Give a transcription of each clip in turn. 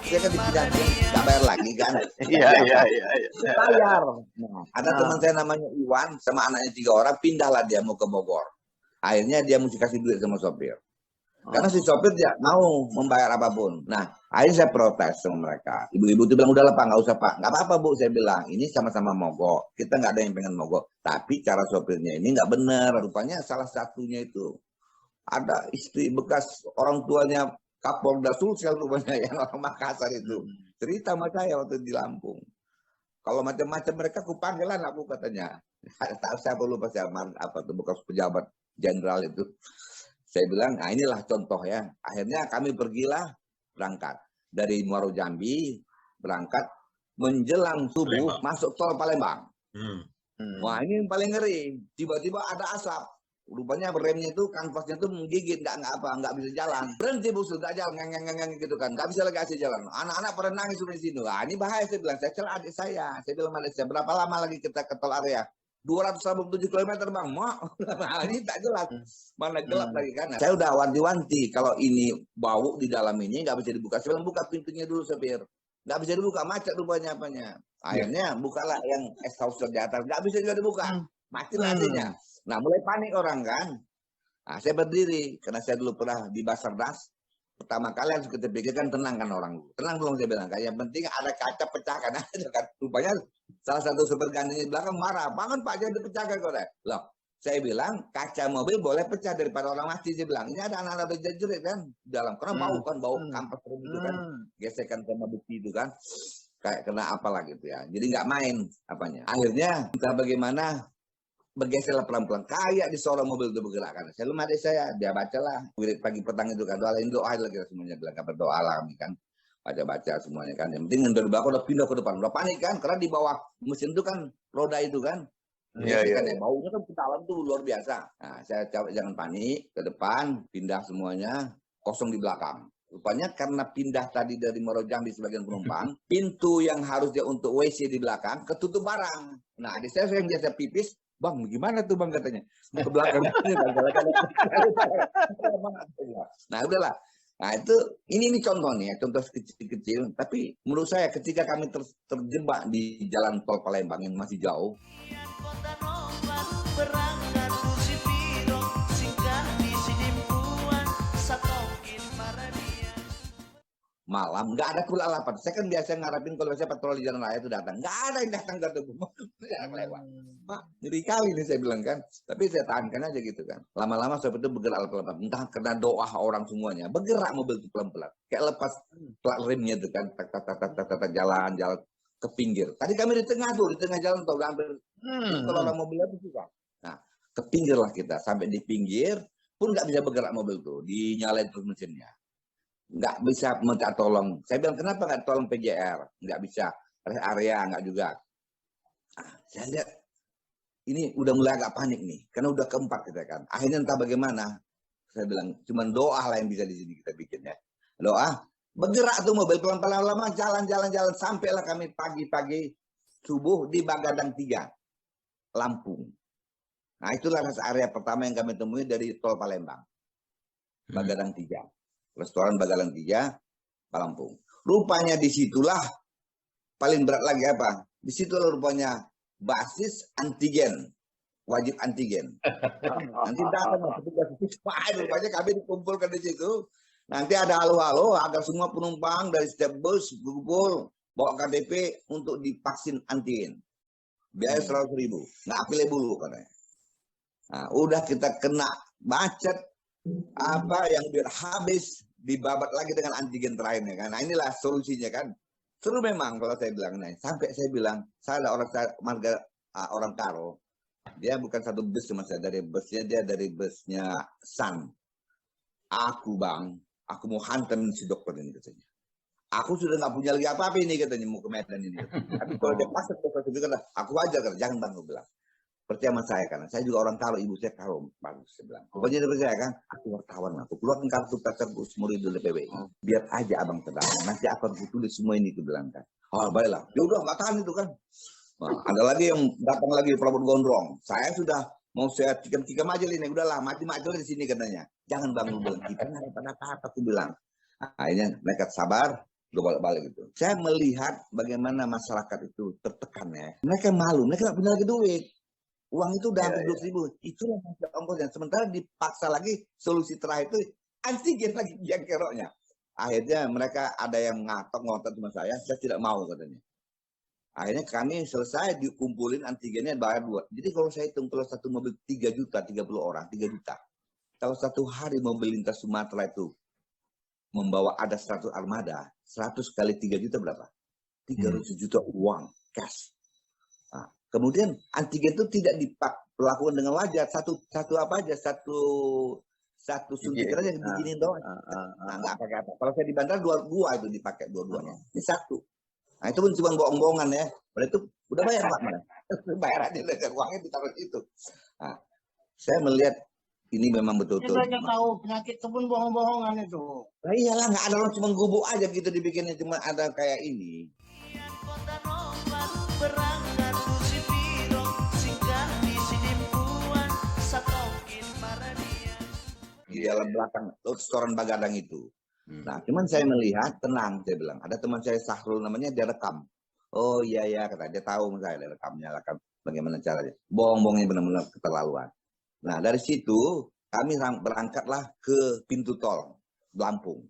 Saya kan dipindahin, nggak bayar lagi kan? Iya. Bayar. Nah, ada teman saya namanya Iwan sama anaknya 3 orang, pindahlah dia mau ke Bogor. Akhirnya dia mesti kasih duit sama sopir. Karena si sopir tidak mau membayar apapun. Nah, akhirnya saya protes sama mereka. Ibu-ibu itu bilang, udah lah Pak, nggak usah Pak. Nggak apa-apa Bu, saya bilang. Ini sama-sama mogok. Kita nggak ada yang pengen mogok. Tapi cara sopirnya ini nggak benar. Rupanya salah satunya itu ada istri bekas orang tuanya Kapolda Sulsel rupanya yang orang Makassar itu. Cerita sama saya waktu di Lampung. Kalau macam-macam mereka kupanggilan aku katanya. Tak saya perlu pasti apa tuh bekas pejabat jenderal itu. Saya bilang, nah inilah contoh ya. Akhirnya kami pergilah berangkat dari Muaro Jambi, berangkat menjelang subuh masuk tol Palembang. Wah ini yang paling ngeri. Tiba-tiba ada asap. Rupanya remnya itu kanvasnya itu menggigit, nggak bisa jalan. Berhenti bus, nggak jalan, ngeng gitu kan, nggak bisa lagi jalan. Anak-anak pada nangis di sini. Wah ini bahaya, saya bilang. Saya celah adik saya. Saya bilang adik saya, berapa lama lagi kita ke tol area? 287 km bang, ini tak jelas, mana gelap lagi kan. Saya udah wanti-wanti, kalau ini bau di dalam ini nggak bisa dibuka. Saya bilang buka pintunya dulu sopir, nggak bisa dibuka, macet rupanya apanya. Akhirnya bukalah yang exhaust di atas, nggak bisa juga dibuka, matilah artinya. Nah mulai panik orang kan. Nah, saya berdiri karena saya dulu pernah di Basarnas. Pertama kali harus kita pikirkan tenangkan orang. Tenang belum saya bilang. Yang penting ada kaca pecahkan aja kan. Rupanya salah satu sopir gandeng di belakang marah. Bangun Pak, jangan dipecahkan kok. Loh, saya bilang kaca mobil boleh pecah daripada orang mati. Dia bilang ini ada anak-anak berjerit kan di dalam. Karena bau kan, bau kampas itu kan. Gesekan sama besi itu kan. Kayak kena apalah gitu ya. Jadi nggak main apanya. Akhirnya entah bagaimana bergeserlah pelan-pelan kayak di sorong mobil itu bergerak kan. Saya lumah adik saya, dia bacalah wirid pagi petang itu kan, doain doa lagi semuanya bilang kabar doa lah kami kan, baca semuanya kan. Yang penting dari belakang udah pindah ke depan, udah panik kan, karena di bawah mesin itu kan roda itu kan, kan ya, baunya kan ketahuan tuh luar biasa. Nah saya coba jangan panik, ke depan pindah semuanya, kosong di belakang. Rupanya karena pindah tadi dari Muaro Jambi sebagian penumpang, pintu yang harusnya untuk WC di belakang ketutup barang. Nah adik saya yang biasa pipis, bang gimana tuh bang katanya mau ke belakang. Nah udahlah, nah itu ini contoh nih ya, contoh kecil-kecil, tapi menurut saya ketika kami terjebak di jalan tol Palembang yang masih jauh, malam nggak ada kulalapan. Saya kan biasa ngarepin kalau saya patroli jalan raya itu datang, nggak ada yang datang ke tubuh jarang lewat. Pak, ngeri kali nih saya bilang kan. Tapi saya tahankan aja gitu kan. Lama-lama saya itu bergerak pelan-pelan. Entah karena doa orang semuanya, bergerak mobil itu pelan-pelan. Kayak lepas plat remnya itu kan, tak jalan ke pinggir. Tadi kami di tengah tuh, di tengah jalan tol hampir. Kalau orang mobilnya itu susah. Nah, ke pinggir lah kita. Sampai di pinggir pun nggak bisa bergerak mobil tuh, dinyalain terus mesinnya. Nggak bisa minta tolong. Saya bilang kenapa nggak tolong PJR? Nggak bisa. Rest area nggak juga. Nah, saya lihat ini udah mulai agak panik nih, karena udah keempat kita kan. Akhirnya entah bagaimana, saya bilang cuma doa lah yang bisa di sini kita bikin ya. Doa, bergerak tuh mobil pelan-pelan lama jalan sampailah kami pagi-pagi subuh di Bagadang 3, Lampung. Nah itulah rest area pertama yang kami temui dari tol Palembang, Bagadang 3. Restoran Bagalan 3, Lampung. Rupanya disitulah paling berat lagi apa? Disitulah rupanya basis antigen, wajib antigen. Nanti datang petugas rupanya kami dikumpulkan di situ. Nanti ada halo-halo agar semua penumpang dari setiap bus berkumpul bawa KTP untuk divaksin antigen. Biaya 100.000, nggak pilih dulu katanya. Nah, udah kita kena macet apa yang biar habis dibabat lagi dengan antigen terakhirnya kan. Nah inilah solusinya kan. Seru memang kalau saya bilang. Nah, sampai saya bilang, saya ada orang Karo. Dia bukan satu bus cuma saya dari busnya, dia dari busnya Sun. Aku bang, aku mau hantam si dokter ini katanya. Aku sudah nggak punya lagi apa-apa ini katanya mau ke Medan ini. Tapi kalau dia pasang aku aja kan, jangan bang, aku bilang. Percaya sama saya kan, saya juga orang Karo, ibu saya Karo, bagus saya bilang. Pokoknya dia percaya kan, aku wartawan, aku keluarkan kartu prakerja semua itu dari PBI. Biar aja abang tenang, nanti akan tulis semua ini, aku bilang kan. Oh baiklah, ya udah nggak tahan itu kan. Nah, ada lagi yang datang lagi pelabur gondrong. Saya sudah mau saya tikam-tikam aja ini, udahlah mati-mati di sini katanya. Jangan bang, lu bilang kita nggak pada apa aku bilang. Akhirnya mereka sabar, balik gitu. Saya melihat bagaimana masyarakat itu tertekan ya. Mereka malu, mereka nggak punya lagi duit. Uang itu udah hampir 200.000. Itulah ongkosnya. Sementara dipaksa lagi solusi terakhir itu antigen lagi yang keroknya. Akhirnya mereka ada yang ngotot sama saya tidak mau katanya. Akhirnya kami selesai dikumpulin antigennya bayar 2. Jadi kalau saya hitung kalau satu mobil 3 juta, 30 orang, 3 juta. Kalau satu hari mobil lintas Sumatera itu membawa ada 100 armada, 100 kali 3 juta berapa? 300 juta uang cash. Nah, kemudian antigen itu tidak dilakukan dengan wajar, satu apa aja, satu suntikan aja diginin doang. Nah, nggak pakai apa. Kalau saya di bandara dua itu dipakai dua-duanya. Ini satu. Nah itu pun cuma bohong-bohongan ya. Berarti itu udah bayar Pak. Bayar aja uangnya ditaruh itu. Nah, saya melihat ini memang betul-betul. Banyak tahu penyakit itu pun bohong-bohongan itu. Nah, iyalah nggak ada orang cuma gubuk aja gitu dibikinnya cuma ada kayak ini. Di dalam belakang restoran Bagadang itu. Nah, cuman saya melihat tenang, saya bilang. Ada teman saya Sahrul namanya, dia rekam. Oh iya ya, kata dia tahu saya dia rekamnya, rekam bagaimana caranya. Bohong-bohongnya benar-benar keterlaluan. Nah, dari situ kami berangkatlah ke pintu tol Lampung.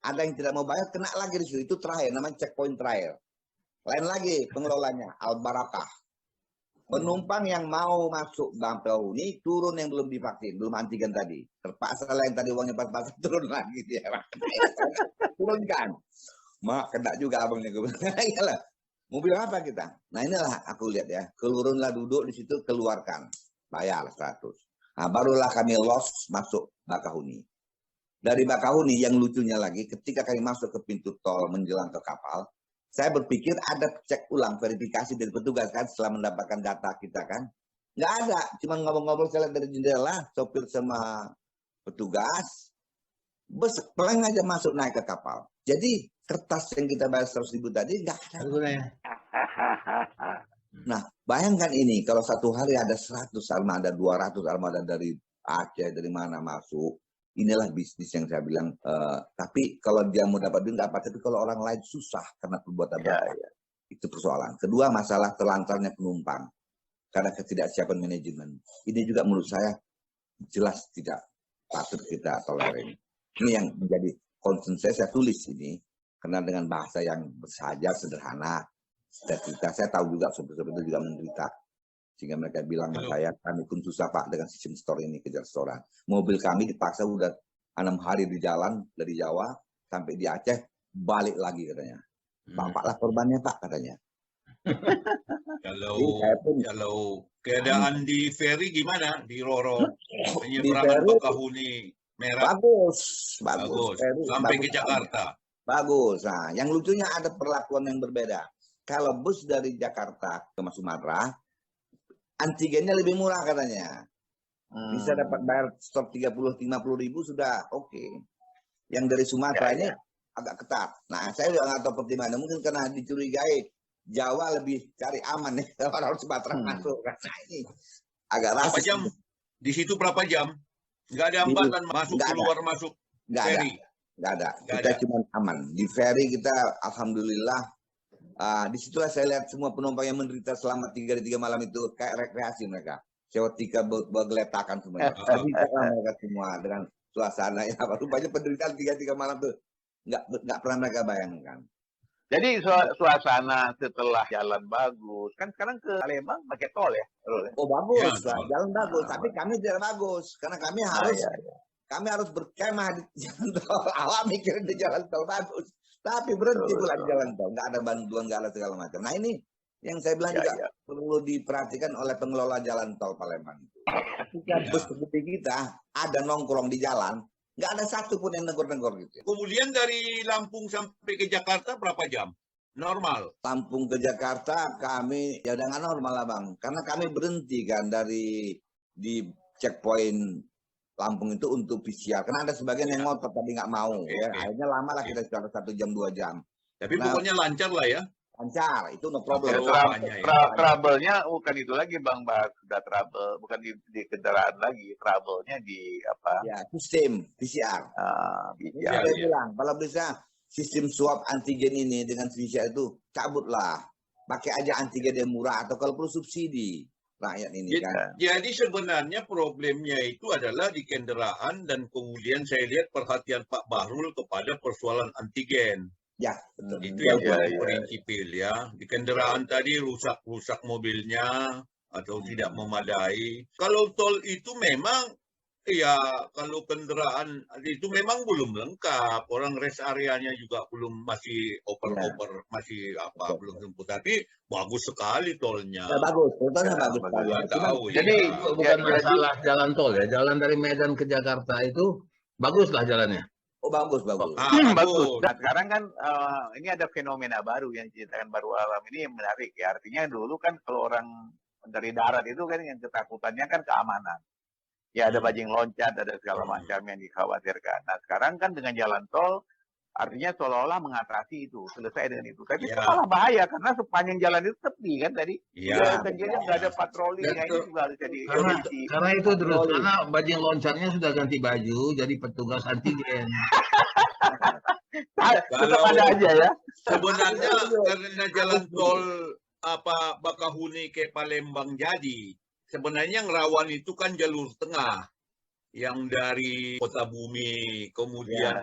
Ada yang tidak mau bayar, kena lagi di situ. Itu terakhir, namanya checkpoint terakhir. Lain lagi pengelolanya, Al Barakah. Penumpang yang mau masuk Bakahuni turun yang belum divaksin, belum antigen tadi. Terpaksa lah yang tadi uangnya pas-pasan turun lagi dia. Turunkan. Mak kena juga abangnya. Iyalah. Mobil apa kita? Nah inilah aku lihat ya. Kelurunlah duduk di situ, keluarkan. Bayar 100. Nah barulah kami los masuk Bakahuni. Dari Bakahuni yang lucunya lagi, ketika kami masuk ke pintu tol menjelang ke kapal, saya berpikir ada cek ulang verifikasi dari petugas kan setelah mendapatkan data kita kan. Nggak ada, cuma ngobrol-ngobrol saya lihat dari jendela, sopir sama petugas, bus pelan aja masuk naik ke kapal. Jadi kertas yang kita bayar 100.000 tadi nggak ada. Nah bayangkan ini kalau satu hari ada 100 armada, 200 armada dari Aceh, dari mana masuk. Inilah bisnis yang saya bilang. Tapi kalau dia mau dapat duit dapat, tapi kalau orang lain susah karena perbuatan itu persoalan. Kedua masalah terlantarnya penumpang karena ketidaksiapan manajemen. Ini juga menurut saya jelas tidak patut kita tolerir. Ini yang menjadi concern saya tulis ini karena dengan bahasa yang bersahaja, sederhana. Saya tahu juga sopir-sopir itu juga menderita. Sehingga mereka bilang sama saya, kami pun susah Pak dengan sistem store ini, kejar restoran. Mobil kami dipaksa udah 6 hari di jalan dari Jawa sampai di Aceh, balik lagi katanya. Bapaklah korbannya Pak katanya. Kalau keadaan di ferry gimana? Di Roro, penyeberangan Bakahuni Merah. Bagus. Ferry, sampai ke Jakarta. Bagus. Nah, yang lucunya ada perlakuan yang berbeda. Kalau bus dari Jakarta ke Sumatera, antigennya lebih murah katanya. Bisa dapat bayar stop 30-50 ribu sudah oke. Yang dari Sumatera ini agak ketat. Nah saya juga nggak tahu pertimbangan. Mungkin karena dicurigai Jawa lebih cari aman nih. Orang Sumatera masuk. Nah ini agak rasis. Berapa jam? Di situ berapa jam? Nggak ada hambatan masuk keluar masuk ferry. Nggak ada. Kita cuma aman. Di ferry kita alhamdulillah. Disitulah saya lihat semua penumpang yang menderita selama 3 hari 3 malam itu kayak rekreasi mereka. Seotika bergeletakan semuanya. Mereka semua dengan suasana ya. Rupanya penderitaan 3 malam itu nggak pernah mereka bayangkan. Jadi suasana setelah jalan bagus, kan sekarang ke Palembang pakai tol ya? Oh bagus, jalan bagus. Tapi kami tidak bagus karena kami harus berkemah di jalan tol. Awak mikirin di jalan tol bagus. Tapi berhenti pula di jalan tol, nggak ada bantuan, nggak ada segala macam. Nah ini yang saya bilang juga perlu diperhatikan oleh pengelola jalan tol Palembang. Ketika bus seperti kita ada nongkrong di jalan, nggak ada satupun yang negor-negor gitu. Kemudian dari Lampung sampai ke Jakarta berapa jam? Normal. Lampung ke Jakarta kami ya udah nggak normal lah Bang, karena kami berhenti kan di checkpoint Lampung itu untuk PCR. Karena ada sebagian yang ngotot tapi nggak mau. Akhirnya lama lah kita sekitar 1 jam 2 jam. Tapi pokoknya lancar lah ya. Lancar, itu no problem. Trouble-nya bukan itu lagi Bang Bas, sudah trouble, bukan di kendaraan lagi, trouble-nya di apa? Ya, sistem PCR. PCR. Saya bilang, kalau bisa sistem swab antigen ini dengan PCR itu cabutlah. Pakai aja antigen yang murah atau kalau perlu subsidi rakyat ini kan. Jadi sebenarnya problemnya itu adalah di kendaraan dan kemudian saya lihat perhatian Pak Bahrul kepada persoalan antigen. Ya, betul. Itu yang paling prinsipil ya. Di kendaraan tadi rusak mobilnya atau tidak memadai. Kalau tol itu memang ya kalau kendaraan itu memang belum lengkap. Orang rest areanya juga masih oper-oper, masih belum sempurna. Tapi bagus sekali tolnya. Ya, bagus, tolnya bagus. Jadi bukan masalah jalan tol ya. Jalan dari Medan ke Jakarta itu baguslah jalannya. Oh bagus. Bagus. Nah, sekarang kan ini ada fenomena baru yang diceritakan baru alam ini yang menarik ya. Artinya dulu kan kalau orang dari darat itu kan yang ketakutannya kan keamanan. Ya ada bajing loncat, ada segala macam yang dikhawatirkan. Nah sekarang kan dengan jalan tol artinya seolah-olah mengatasi itu, selesai dengan itu. Tapi itu malah bahaya karena sepanjang jalan itu sepi kan tadi. Iya. Tentunya nggak ada patroli, ya ini juga harus jadi. Karena itu terus, karena bajing loncatnya sudah ganti baju jadi petugas antigen. Tetap ada aja ya. Sebenarnya karena jalan tol Bakahuni ke Palembang jadi, sebenarnya yang rawan itu kan jalur tengah yang dari Kota Bumi kemudian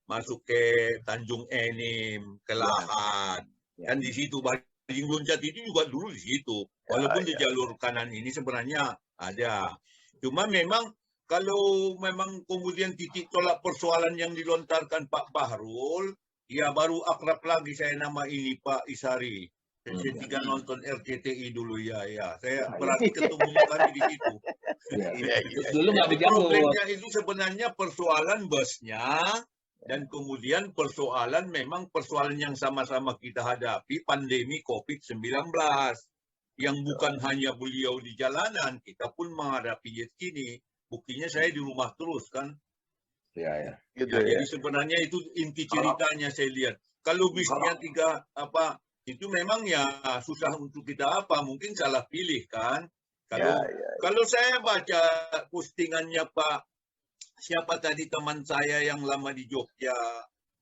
masuk ke Tanjung Enim, ke Lahat. Dan di situ bajing loncat itu juga dulu di situ. Walaupun di jalur kanan ini sebenarnya ada. Cuma memang kalau memang kemudian titik tolak persoalan yang dilontarkan Pak Bahrul, ya baru akrab lagi saya nama ini Pak Isari. Ketika nonton RCTI dulu ya. Saya berarti ketemu kami di situ. Dulu nggak dijangkut. Problemnya itu sebenarnya persoalan busnya dan kemudian persoalan yang sama-sama kita hadapi pandemi COVID-19 yang bukan hanya beliau di jalanan, kita pun menghadapi ini. Buktinya saya di rumah terus kan. Jadi sebenarnya itu inti ceritanya saya lihat. Kalau bisnya itu memang ya susah untuk kita mungkin salah pilih kan. Kalau saya baca postingannya Pak siapa tadi teman saya yang lama di Jogja,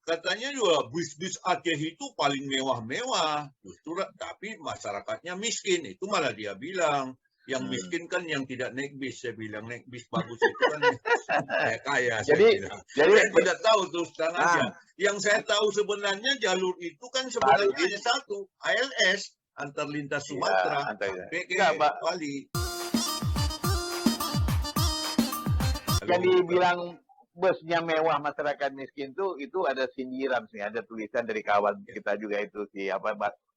katanya juga bis Aceh itu paling mewah-mewah, justru tapi masyarakatnya miskin. Itu malah dia bilang yang miskin kan yang tidak naik bis. Saya bilang naik bis bagus itu kan kaya. Jadi saya tidak tahu terus terang aja. Yang saya tahu sebenarnya jalur itu kan sebenarnya hanya satu, ALS antar lintas Sumatera sampai ke Bali. Yang dibilang busnya mewah masyarakat miskin itu ada sindiran sih, ada tulisan dari kawan kita juga itu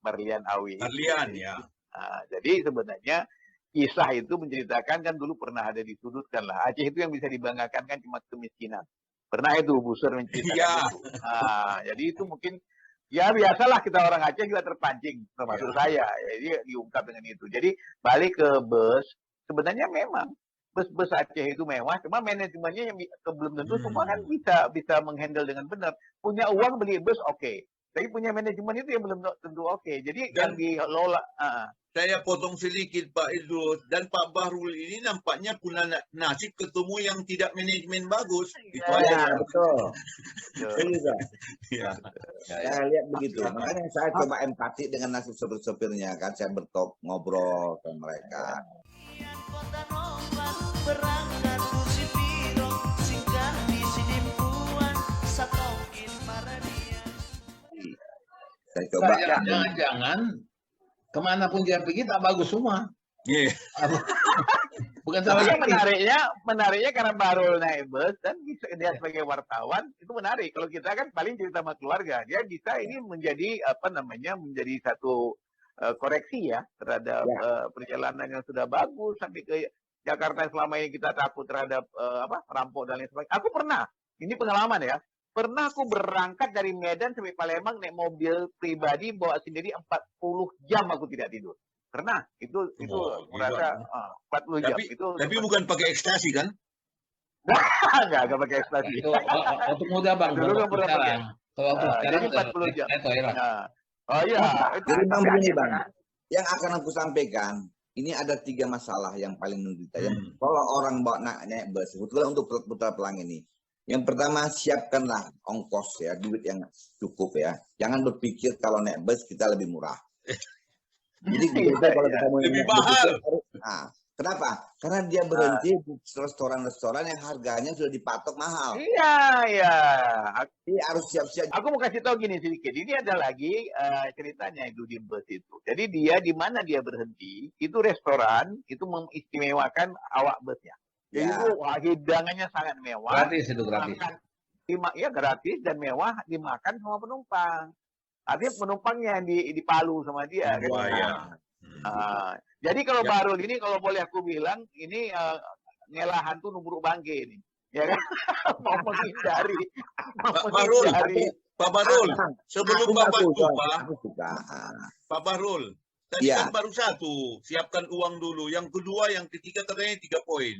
Marlian Awi. Marlian ya. Nah, jadi sebenarnya kisah itu menceritakan kan dulu pernah ada disudutkan lah. Aceh itu yang bisa dibanggakan kan cuma kemiskinan. Pernah itu Busur menceritakan itu. Nah, jadi itu mungkin ya biasalah kita orang Aceh juga terpancing termasuk saya. Jadi diungkap dengan itu. Jadi balik ke bus, sebenarnya memang bus Aceh itu mewah, cuma manajemennya yang belum tentu semua kan bisa menghandle dengan benar. Punya uang beli bus oke. Tapi punya manajemen itu yang belum tentu oke. Jadi yang dikelola. Saya potong sedikit Pak Idrus, dan Pak Bahrul ini nampaknya punya nasib ketemu yang tidak manajemen bagus. Itu aja. Betul. Saya lihat begitu. Makanya saya coba empati dengan nasib sopir-sopirnya kan. Saya ngobrol sama mereka. Saya coba. Jangan-jangan kemanapun dia pergi tak bagus semua. Bukan tapi menariknya karena baru naik bus dan dia sebagai wartawan itu menarik. Kalau kita kan paling cerita sama keluarga, dia bisa ini menjadi menjadi satu koreksi ya terhadap perjalanan yang sudah bagus sampai ke Jakarta. Selama ini kita takut terhadap rampok dan lain sebagainya. Aku pernah, ini pengalaman ya. Pernah aku berangkat dari Medan sampai Palembang naik mobil pribadi bawa sendiri 40 jam aku tidak tidur. Pernah. Itu merasa 40 jam. Tapi bukan pakai ekstasi kan? Enggak pakai ekstasi. Itu waktu muda Bang. Dulu kan pernah pakai. Kalau waktu sekarang 40 jam. Oh iya. Jadi Bang begini Bang. Yang akan aku sampaikan, ini ada 3 masalah yang paling menderita. Yang kalau orang bawa naik bus, kebetulan untuk putra pelang ini. Yang pertama, siapkanlah ongkos ya, duit yang cukup ya. Jangan berpikir kalau naik bus kita lebih murah. Jadi kita kalau kita mau Lebih naik bus mahal. itu harus, kenapa? Karena dia berhenti di restoran-restoran yang harganya sudah dipatok mahal. Iya, iya. Jadi harus siap-siap. Aku mau kasih tahu gini sedikit. Ini ada lagi ceritanya itu di bus itu. Jadi dia di mana dia berhenti, itu restoran itu mengistimewakan awak busnya. Jadi Ya. itu hidangannya sangat mewah. Gratis itu, gratis. Makan, ya gratis dan mewah dimakan sama penumpang. Artinya penumpangnya yang dipalu sama dia. Kan? Buaya. Jadi kalau Ya. Bahrul ini kalau boleh aku bilang ini ngelahan tuh nubruk bangke ini. Ya kan? Mau menghindari. Pak Bahrul, Pak Bahrul, sebelum Bapak lupa, Aku suka. Pak Bahrul, tadi Ya. kan baru satu, siapkan uang dulu. Yang kedua, yang ketiga katanya 3 poin.